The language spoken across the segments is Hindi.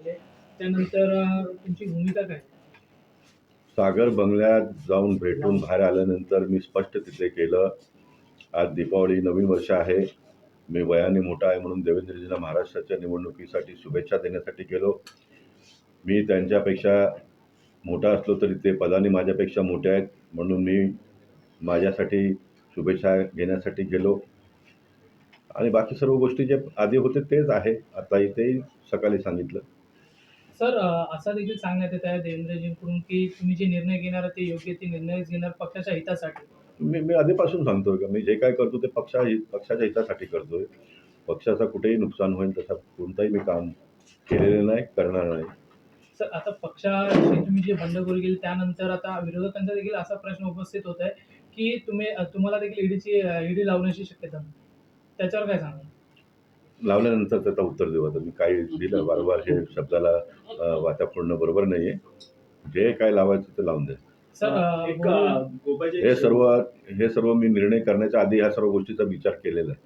त्यानंतर तुमची भूमिका काय? सागर बंगल्यात जाऊन भेटून बाहेर आल्यानंतर मी स्पष्ट तिथे केलं, आज दीपावली नवीन वर्ष आहे. मी वयाने मोठा आहे म्हणून देवेंद्रजींना महाराष्ट्राच्या निवडणुकीसाठी शुभेच्छा देण्यासाठी गेलो. मी त्यांच्यापेक्षा मोठा असलो तरी ते पदाने माझ्यापेक्षा मोठे आहेत म्हणून मी माझ्यासाठी शुभेच्छा घेण्यासाठी गेलो आणि बाकी सर्व गोष्टी जे आधी होते तेच आहे. आता इथेही सकाळी सांगितलं. सर असं देखील सांगण्यात येत आहे देवेंद्रजींकडून की तुम्ही जे निर्णय घेणार ते योग्य ते निर्णयच घेणार पक्षाच्या हितासाठी. मी मी आधीपासून सांगतोय का मी जे काय करतो ते पक्षाच्या हितासाठी करतोय. पक्षाचा कुठेही नुकसान होईल तसं कोणतंही मी काम केलेलं नाही, करणार नाही. सर आता पक्षाशी तुम्ही जे बंडखोरी केली त्यानंतर आता विरोधकांचा देखील असा प्रश्न उपस्थित होत आहे की तुम्हाला देखील ईडी लावण्याची शक्यता आहे. त्याच्यावर काय सांगाल? लावल्यानंतर त्याचं उत्तर देऊ. आता मी काय दिलं वारंवार हे शब्दाला वाचा फोडणं बरोबर नाहीये. जे काय लावायचं ते लावून द्या. सर हे सर्व मी निर्णय करण्याच्या आधी ह्या सर्व गोष्टीचा विचार केलेला आहे.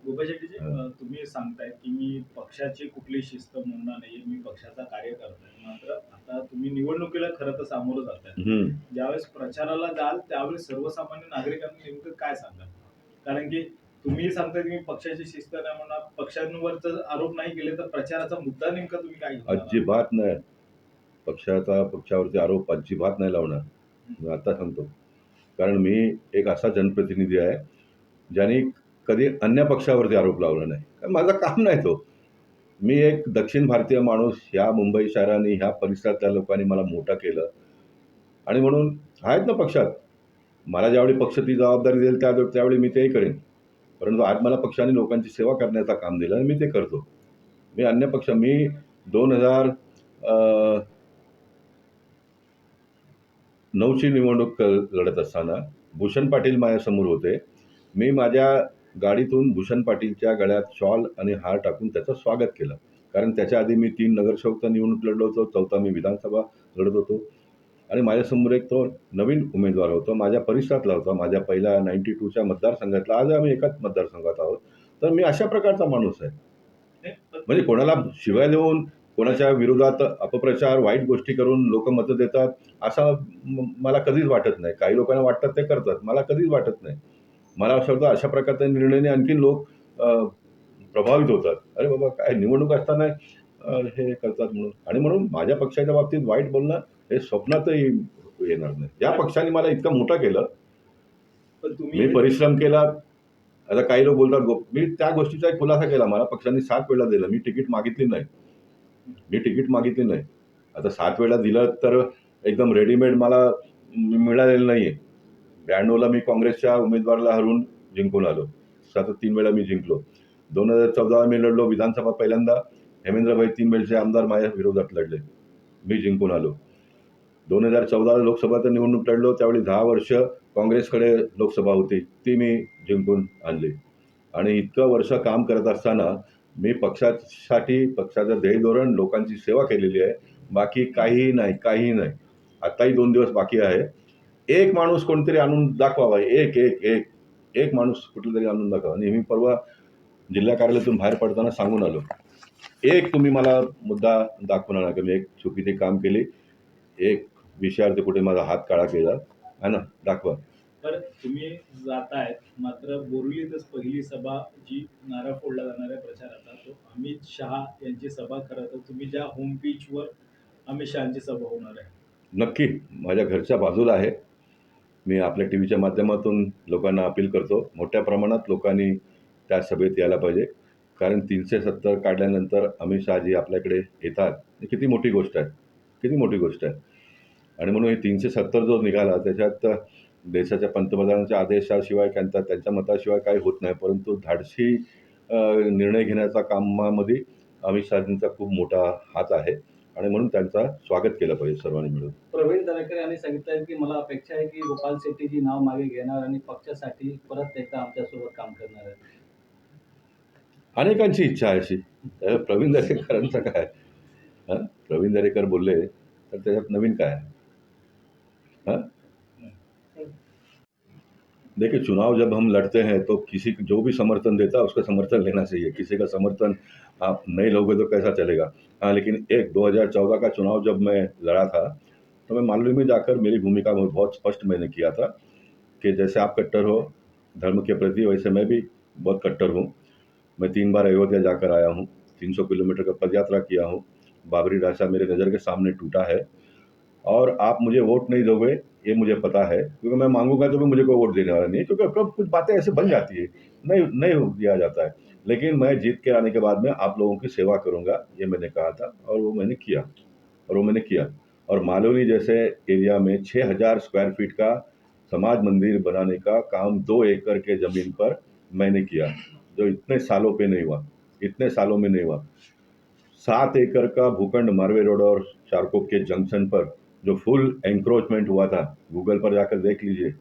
गोपाळशेट्टीजी, तुम्ही सांगताय की मी पक्षाची कुठली शिस्त मोडणार नाही, मी पक्षाचा कार्य करतोय. मात्र आता तुम्ही निवडणुकीला खरं तर सामोरं जाताय. ज्यावेळेस प्रचाराला जाल त्यावेळेस सर्वसामान्य नागरिकांना नेमकं काय सांगाल? कारण की तुम्ही सांगताय की मी पक्षाची शिस्त नाही म्हणणार, पक्षांवरच आरोप नाही केले तर प्रचाराचा मुद्दा नेमका तुम्ही काय घेणार? अजिबात नाही. पक्षावरती आरोप अजिबात नाही लावणार. मी आता सांगतो. कारण मी एक असा जनप्रतिनिधी आहे ज्यांनी कधी अन्य पक्षावरती आरोप लावला नाही. कारण माझं काम नाही तो. मी एक दक्षिण भारतीय माणूस, ह्या मुंबई शहराने ह्या परिसरातल्या लोकांनी मला मोठं केलं आणि म्हणून आहेत ना पक्षात. मला ज्यावेळी पक्ष ती जबाबदारी देईल त्यावेळी मी तेही करेन. परंतु आज मला पक्षाने लोकांची सेवा करण्याचं काम दिलं आणि मी ते करतो. मी अन्य पक्ष मी 2009ची निवडणूक लढत असताना भूषण पाटील माझ्यासमोर होते. मी माझ्या गाडीतून भूषण पाटीलच्या गळ्यात शॉल आणि हार टाकून त्याचं स्वागत केलं. कारण त्याच्या आधी मी 3 नगरसेवक निवडणूक लढलो होतो. 4था मी विधानसभा लढत होतो आणि माझ्यासमोर एक तो नवीन उमेदवार होता. माझ्या परिसरातला होता. माझ्या पहिल्या 92च्या मतदारसंघातला. आज आम्ही एकाच मतदारसंघात आहोत. तर मी अशा प्रकारचा माणूस आहे. म्हणजे कोणाला शिव्या देऊन, कोणाच्या विरोधात अपप्रचार, वाईट गोष्टी करून लोक मतं देतात असं मला कधीच वाटत नाही. काही लोकांना वाटतात ते करतात. मला कधीच वाटत नाही. मला असं वाटतं अशा प्रकारच्या निर्णयाने आणखीन लोक प्रभावित होतात. अरे बाबा काय निवडणूक असताना हे करतात म्हणून. आणि म्हणून माझ्या पक्षाच्या बाबतीत वाईट बोलणं हे स्वप्नातही येणार नाही. या पक्षाने मला इतकं मोठं केलं. मी परिश्रम केला. आता काही लोक बोलतात मी त्या गोष्टीचा एक खुलासा केला. मला पक्षाने 7 वेळा दिलं. मी तिकीट मागितली नाही. आता 7 वेळा दिलं तर एकदम रेडीमेड मला मिळालेलं नाहीये. 92ला मी काँग्रेसच्या उमेदवाराला हरवून जिंकून आलो. सतत 3 वेळा मी जिंकलो. 2014 मी लढलो विधानसभा पहिल्यांदा. हेमेंद्रभाई 3 वेळचे आमदार माझ्या विरोधात लढले. मी जिंकून आलो. 2014ला लोकसभेची निवडणूक लढलो. त्यावेळी 10 वर्ष काँग्रेसकडे लोकसभा होती. ती मी जिंकून आणली. आणि इतकं वर्ष काम करत असताना मी पक्षासाठी पक्षाचं ध्येयधोरण लोकांची सेवा केलेली आहे. बाकी काहीही नाही. आताही 2 दिवस बाकी आहे. एक माणूस कोणतरी आणून दाखवावा. एक माणूस कुठलातरी आणून दाखवा. आणि मी परवा जिल्हा कार्यालयातून बाहेर पडताना सांगून आलो. एक तुम्ही मला मुद्दा दाखवून आणा की मी एक चुकीचे काम केली. एक विषयावरती कुठे माझा हात काळा केला है ना, दाखवा. तर तुम्ही जातायत, मात्र बोरिवलीतच पहिली सभा जी नारळ फोडला जाणार आहे प्रचाराचा तो अमित शहा यांची सभा. खरं तर तुम्ही ज्या होम पिचवर अमित शहाची सभा होणार आहे. नक्की माझ्या घरच्या बाजूला आहे. मी आपल्या टीव्हीच्या माध्यमातून लोकांना अपील करतो. मोठ्या प्रमाणात लोकांनी त्या सभेत यायला पाहिजे. कारण 370 काढल्यानंतर अमित शहाजी आपल्याकडे येतात ही किती मोठी गोष्ट आहे. आणि म्हणून हे 370 जो निघाला त्याच्यात देशाच्या पंतप्रधानांच्या आदेशाशिवाय त्यांच्या मताशिवाय काही होत नाही. परंतु धाडसी निर्णय घेण्याच्या कामामध्ये अमित शहाजींचा खूप मोठा हात आहे आणि म्हणून त्यांचा स्वागत केलं पाहिजे सर्वांनी मिळून. प्रवीण दरेकर यांनी सांगितलं की मला अपेक्षा आहे की गोपाल शेट्टीजी नाव मागे घेणार आणि पक्षासाठी परत एकदा आमच्यासोबत काम करणार आहे. अनेकांची इच्छा आहे अशी. प्रवीण दरेकरांचं काय? प्रवीण दरेकर बोलले तर त्याच्यात नवीन काय? देखिए, चुनाव जब हम लड़ते हैं तो किसी को जो भी समर्थन देता है उसका समर्थन लेना चाहिए। किसी का समर्थन आप नहीं लोगे तो कैसा चलेगा। हाँ, लेकिन एक 2014 का चुनाव जब मैं लड़ा था, तो मैं मालूम में जाकर मेरी भूमिका में बहुत स्पष्ट मैंने किया था कि जैसे आप कट्टर हो धर्म के प्रति, वैसे मैं भी बहुत कट्टर हूँ। मैं 3 बार अयोध्या जाकर आया हूँ, 300 किलोमीटर का पदयात्रा किया हूँ। बाबरी ढांचा मेरे नज़र के सामने टूटा है और आप मुझे वोट नहीं दोगे, ये मुझे पता है, क्योंकि मैं माँगूँगा तो भी मुझे कोई वोट देने वाला नहीं है, क्योंकि कब कुछ बातें ऐसे बन जाती है, नहीं नहीं हो दिया जाता है। लेकिन मैं जीत के आने के बाद में आप लोगों की सेवा करूँगा, ये मैंने कहा था और वो मैंने किया और वो मैंने किया। और मालौनी जैसे एरिया में 6000 स्क्वायर फीट का समाज मंदिर बनाने का काम 2 एकड़ के ज़मीन पर मैंने किया, जो इतने सालों पे नहीं हुआ, इतने सालों में नहीं हुआ। 7 एकड़ का भूखंड मारवे रोड और चारकोप के जंक्शन पर जो फुल एंक्रोचमेंट हुआ था, गूगल पर जाकर देख लीजिए।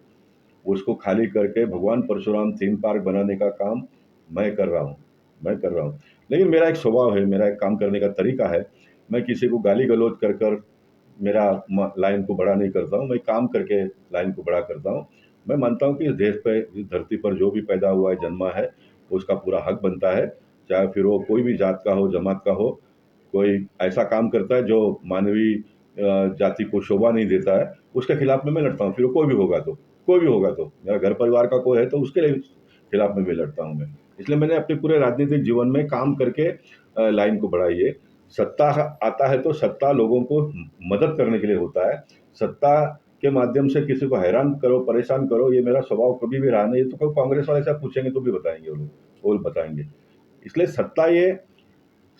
उसको खाली करके भगवान परशुराम थीम पार्क बनाने का काम मैं कर रहा हूँ, मैं कर रहा हूँ। लेकिन मेरा एक स्वभाव है, मेरा एक काम करने का तरीका है, मैं किसी को गाली-गलौज कर मेरा लाइन को बड़ा नहीं करता हूँ, मैं काम करके लाइन को बड़ा करता हूँ। मैं मानता हूँ कि इस देश पे, इस धरती पर जो भी पैदा हुआ है, जन्मा है, उसका पूरा हक बनता है, चाहे फिर वो कोई भी जात का हो, जमात का हो। कोई ऐसा काम करता है जो मानवीय जाति को शोभा नहीं देता है, उसके खिलाफ में मैं लड़ता हूँ, फिर वो कोई भी होगा तो। कोई भी होगा तो। मेरा घर परिवार का कोई है तो उसके लिए खिलाफ में भी लड़ता हूँ मैं। इसलिए मैंने अपने पूरे राजनीतिक जीवन में काम करके लाइन को बढ़ाई है। सत्ता आता है तो सत्ता लोगों को मदद करने के लिए होता है। सत्ता के माध्यम से किसी को हैरान करो, परेशान करो, ये मेरा स्वभाव कभी भी रहा नहीं है। तो कोई कांग्रेस वाले से आप पूछेंगे तो भी बताएँगे वो लोग बताएँगे। इसलिए सत्ता ये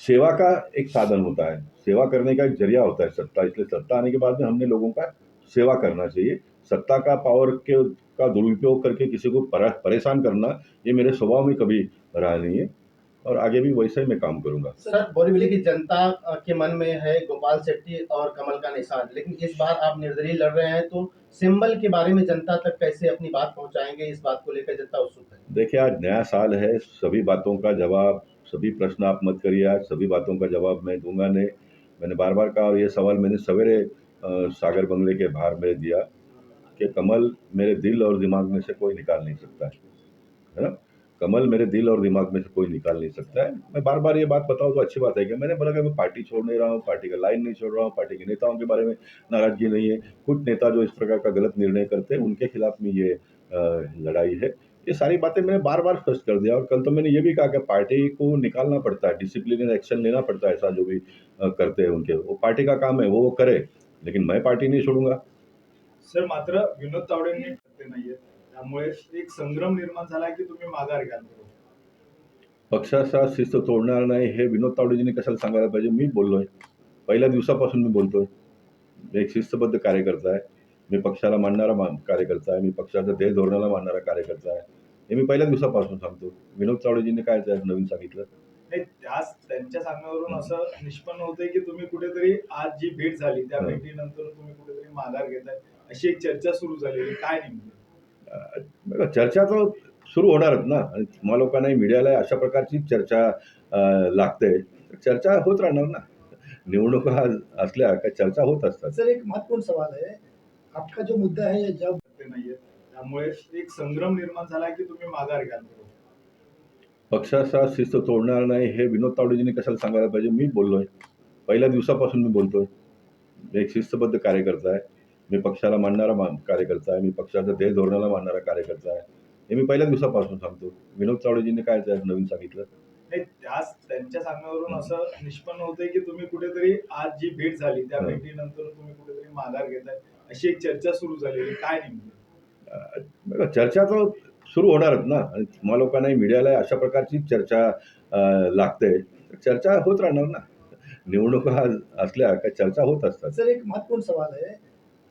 सेवा का एक साधन होता है, सेवा करने का एक ज़रिया होता है सत्ता। इसलिए सत्ता आने के बाद में हमने लोगों का सेवा करना चाहिए। सत्ता का पावर का दुरुपयोग करके किसी को परेशान करना, ये मेरे स्वभाव में कभी रहा नहीं है और आगे भी वैसे ही मैं काम करूँगा। सर, बोरीवली की जनता के मन में है गोपाल शेट्टी और कमल का निशान, लेकिन इस बार आप निर्दलीय लड़ रहे हैं, तो सिंबल के बारे में जनता तक कैसे अपनी बात पहुंचाएंगे? इस बात को लेकर जनता उत्सुक है। देखिए, आज नया साल है, सभी बातों का जवाब, सभी प्रश्न आप मत करिए, आज सभी बातों का जवाब मैं दूँगा नहीं। मैंने बार-बार कहा और ये सवाल मैंने सवेरे सागर बंगले के बाहर में दिया कि कमल मेरे दिल और दिमाग में से कोई निकाल नहीं सकता है ना? कमल मेरे दिल और दिमाग में से कोई निकाल नहीं सकता है। मैं बार-बार ये बात बताऊँ तो अच्छी बात है क्या? मैंने बोला कि मैं पार्टी छोड़ नहीं रहा हूँ, पार्टी का लाइन नहीं छोड़ रहा हूँ, पार्टी के नेताओं के बारे में नाराज़गी नहीं है। कुछ नेता जो इस प्रकार का गलत निर्णय करते हैं, उनके खिलाफ में ये लड़ाई है। ये सारी बातें मैंने बार-बार स्पष्ट कर दिया और कल तो मैंने ये भी कहा कि पार्टी को निकालना पड़ता है, डिसिप्लिनरी एक्शन लेना पड़ता है, ऐसा जो भी करते हैं उनके। वो पार्टी का काम है, वो करे, लेकिन मैं पार्टी नहीं छोडूंगा। सर, मात्र विनोद तावडेंनी करते नाहीये, त्यामुळे एक संग्राम निर्माण झाला की तुम्ही माघार घ्याल. पक्षाचा शिस्त तोडणार नाही हे विनोद तावडेजींनी कशाला सांगायला पाहिजे? मी बोललोय. पहिल्या दिवसापासून मी बोलतोय. मी एक शिस्तबद्ध कार्यकर्ता आहे. मी पक्षाला मानणारा कार्यकर्ता आहे. मी पक्षाच्या ध्येय धोरणाला मानणारा कार्यकर्ता आहे. हे मी पहिल्या दिवसापासून सांगतो. विनोद तावडेजींनी काय त्यात नवीन सांगितलं? नाही, त्यांच्या सांगण्यावरून असं निष्पन्न होतंय की तुम्ही कुठेतरी आज जी भेट झाली त्या भेटीनंतर तुम्ही कुठेतरी माघार घेताय, अशी एक चर्चा सुरू झालेली. काय नेमकी? बघा, चर्चा तर सुरू होणारच ना. आणि तुम्हा लोकांनाही मीडियाला अशा प्रकारची चर्चा लागते. चर्चा होत राहणार ना. निवडणुका असल्या का चर्चा होत असतात. सर, एक महत्वपूर्ण सवाल है, आपका जो मुद्दा है जब करते नाहीये, त्यामुळे एक संग्राम निर्माण झाला की तुम्ही माघार घ्याल. पक्षाचा शिस्त तोडणार नाही हे विनोद तावडेजींनी कशाला सांगायला पाहिजे? मी बोललोय. पहिल्या दिवसापासून मी बोलतोय. मी एक शिस्तबद्ध कार्यकर्ता आहे. मी पक्षाला मानणारा कार्यकर्ता आहे. मी पक्षाच्या ध्येय धोरणाला मानणारा कार्यकर्ता आहे. हे मी पहिल्या दिवसापासून सांगतो. विनोद तावडेजींनी काय त्यात नवीन सांगितलं? नाही, त्यांच्या सांगण्यावरून असं निष्पन्न होतंय की तुम्ही कुठेतरी आज जी भेट झाली त्या भेटीनंतर तुम्ही कुठेतरी माघार घेताय, अशी एक चर्चा सुरू झालेली. काय नेमकी? बघा, चर्चा तर सुरू होणारच ना. आणि तुम्हा लोकांनाही मीडियाला अशा प्रकारची चर्चा लागते. चर्चा होत राहणार ना. निवडणुका असल्या का चर्चा होत असतात. सर, एक महत्वपूर्ण सवाल है,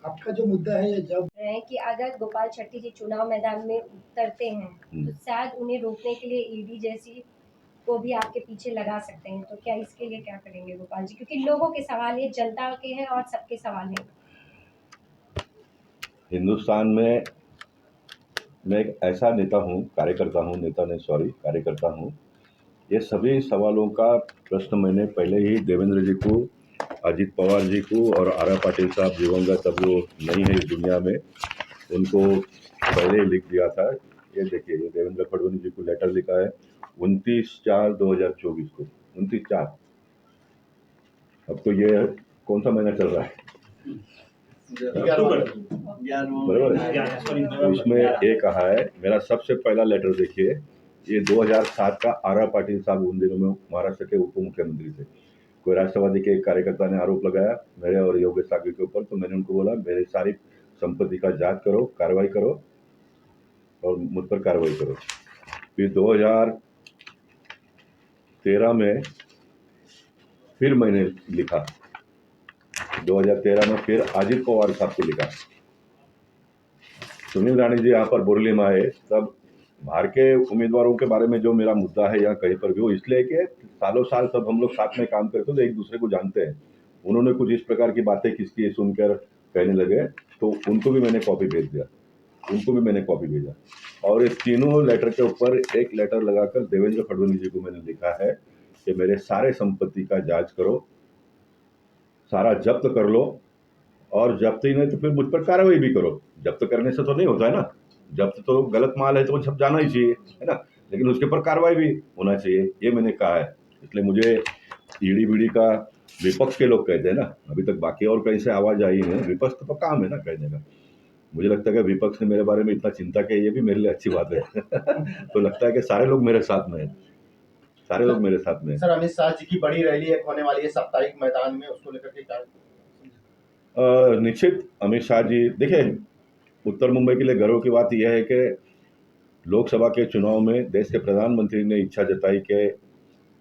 आपका जो मुद्दा है जब है कि अगर गोपाल शेट्टी जी चुनाव मैदान में उतरते हैं तो शायद उन्हें रोकने के लिए ईडी जैसी को भी आपके पीछे लगा सकते हैं, तो क्या इसके लिए क्या करेंगे गोपाल जी? क्योंकि लोगों के सवाल ये जनता के हैं और सबके सवाल हैं। हिंदुस्तान में मैं एक ऐसा नेता हूँ, कार्यकर्ता हूँ, नेता नहीं सॉरी, कार्यकर्ता हूँ। ये सभी सवालों का प्रश्न मैंने पहले ही देवेंद्र जी को, अजित पवार जी को और आर पाटिल साहब दिवंगत, अब वो नहीं है इस दुनिया में, उनको पहले ही लिख दिया था। ये देखिए, ये देवेंद्र फडणवीस जी को लेटर लिखा है 29/4/2024 को, 29/4। अब तो ये कौन सा महीना चल रहा है, बराबर है। उसमें ये कहा है, मेरा सबसे पहला लेटर देखिए, ये 2007 का आर पाटिल साहब उन दिनों में महाराष्ट्र के उप मुख्यमंत्री थे। कोई राष्ट्रवादी के एक कार्यकर्ता ने आरोप लगाया मेरे और योगेश सागवी के ऊपर, तो मैंने उनको बोला मेरी सारी संपत्ति का जांच करो, कार्रवाई करो और मुझ पर कार्रवाई करो। फिर 2013 में फिर मैंने लिखा, 2013 में फिर अजित पवार साहब को लिखा। सुनील राणे जी यहाँ पर बोरली में आए, तब बाहर के उम्मीदवारों के बारे में जो मेरा मुद्दा है या कहीं पर भी, वो इसलिए कि सालों साल सब हम लोग साथ में काम करते तो एक दूसरे को जानते हैं। उन्होंने कुछ इस प्रकार की बातें किसकी सुनकर कहने लगे, तो उनको भी मैंने कॉपी भेज दिया, उनको भी मैंने कॉपी भेजा। और इस तीनों लेटर के ऊपर एक लेटर लगाकर देवेंद्र फडणवीस जी को मैंने लिखा है कि मेरे सारे संपत्ति का जांच करो, सारा जब्त कर लो, और जब्त ही नहीं तो फिर मुझ पर कार्रवाई भी करो। जब्त करने से तो नहीं होता है ना, जब्त तो गलत माल है तो वो छप जाना ही चाहिए, है ना, लेकिन उसके ऊपर कार्रवाई भी होना चाहिए, ये मैंने कहा है। इसलिए मुझे ईडी बीडी का, विपक्ष के लोग कहते हैं ना, अभी तक बाकी और कहीं से आवाज आई नहीं, विपक्ष तो काम है ना कहने का। मुझे लगता है कि विपक्ष ने मेरे बारे में इतना चिंता की, ये भी मेरे लिए अच्छी बात है। तो लगता है कि सारे लोग मेरे साथ में हैं, सारे लोग मेरे साथ में हैं। सर, अमित शाह जी की बड़ी रैली एक होने वाली है साप्ताहिक मैदान में, उसको लेकर के क्या? निश्चित अमित शाह जी, देखिए उत्तर मुंबई के लिए गर्व की बात यह है कि लोकसभा के चुनाव में देश के प्रधानमंत्री ने इच्छा जताई कि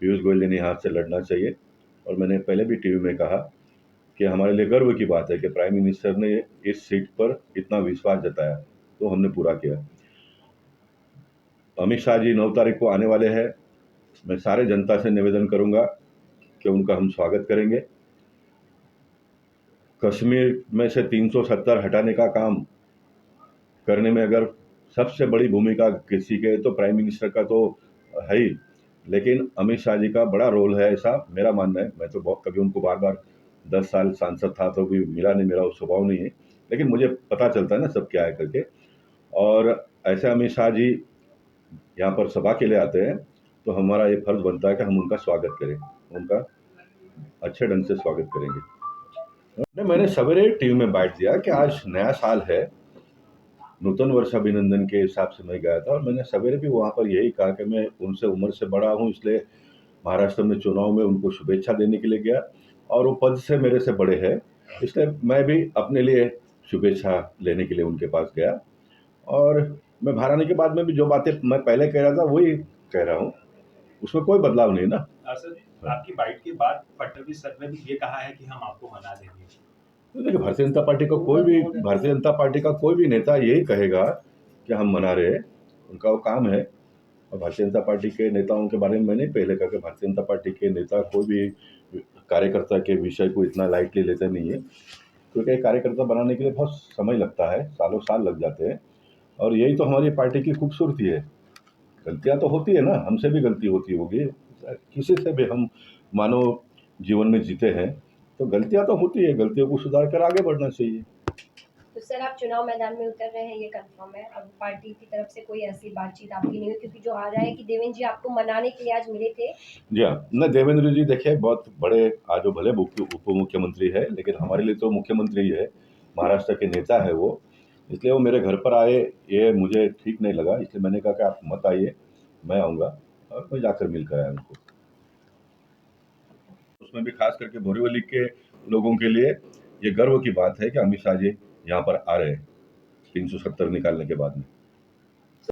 पीयूष गोयल ने यहाँ से लड़ना चाहिए, और मैंने पहले भी टीवी में कहा कि हमारे लिए गर्व की बात है कि प्राइम मिनिस्टर ने इस सीट पर इतना विश्वास जताया, तो हमने पूरा किया। अमित शाह जी 9 तारीख को आने वाले हैं। मैं सारे जनता से निवेदन करूंगा कि उनका हम स्वागत करेंगे। कश्मीर में से 370 हटाने का काम करने में अगर सबसे बड़ी भूमिका किसी के, तो प्राइम मिनिस्टर का तो है ही, लेकिन अमित शाह जी का बड़ा रोल है, ऐसा मेरा मानना है। मैं तो बहुत कभी उनको बार बार 10 साल सांसद था तो भी मिला नहीं, मेरा वो स्वभाव नहीं है, लेकिन मुझे पता चलता है ना सब क्या है करके। और ऐसे अमित शाह जी यहाँ पर सभा के लिए आते हैं, तो हमारा ये फर्ज बनता है कि हम उनका स्वागत करें, उनका अच्छे ढंग से स्वागत करेंगे। मैंने सवेरे टीवी में बैठ दिया कि आज नया साल है, नूतन वर्ष अभिनंदन के हिसाब से मैं गया था, और मैंने सवेरे भी वहाँ पर यही कहा कि मैं उनसे उम्र से बड़ा हूँ, इसलिए महाराष्ट्र में चुनाव में उनको शुभेच्छा देने के लिए गया, और वो पद से मेरे से बड़े हैं, इसलिए मैं भी अपने लिए शुभेच्छा लेने के लिए उनके पास गया। और मैं बाहर आने के बाद में भी जो बातें मैं पहले कह रहा था वही कह रहा हूँ, उसमें कोई बदलाव नहीं ना। सर, आपकी बाइट के बाद फडणवीस सर ने भी ये कहा है कि हम आपको मना देंगे। तो देखिए, भारतीय जनता पार्टी का कोई भी नेता यही कहेगा कि हम मना रहे हैं, उनका वो काम है। और भारतीय जनता पार्टी के नेताओं के बारे में मैंने पहले कहा कि भारतीय जनता पार्टी के नेता कोई भी कार्यकर्ता के विषय को इतना लाइटली लेते नहीं है, क्योंकि कार्यकर्ता बनाने के लिए बहुत समय लगता है, सालों साल लग जाते हैं, और यही तो हमारी पार्टी की खूबसूरती है। गलतियां तो होती है ना, हमसे भी गलती होती होगी, किसी से भी हम मानव जीवन में जीते हैं, तो गलतियां तो होती है, गलतियों को सुधार कर आगे बढ़ना चाहिए। तो सर, आप चुनाव मैदान में उतर रहे हैं, ये कंफर्म है? अब पार्टी की तरफ से कोई ऐसी बातचीत आपकी नहीं हुई, क्योंकि जो आ रहा है कि देवेंद्र जी आपको मनाने के लिए आज मिले थे। जी हाँ, न देवेंद्र जी देखिए बहुत बड़े, आज वो भले उप मुख्यमंत्री है, लेकिन हमारे लिए तो मुख्यमंत्री ही है, महाराष्ट्र के नेता है वो, इसलिए वो मेरे घर पर आए, ये मुझे ठीक नहीं लगा, इसलिए मैंने कहा कि आप मत आइए, मैं आऊँगा, और मैं जाकर मिलकर आया उनको। उसमें भी खास करके बोरीवली के लोगों के लिए ये गर्व की बात है कि अमित शाह जी यहाँ पर आ रहे हैं 370 निकालने के बाद में।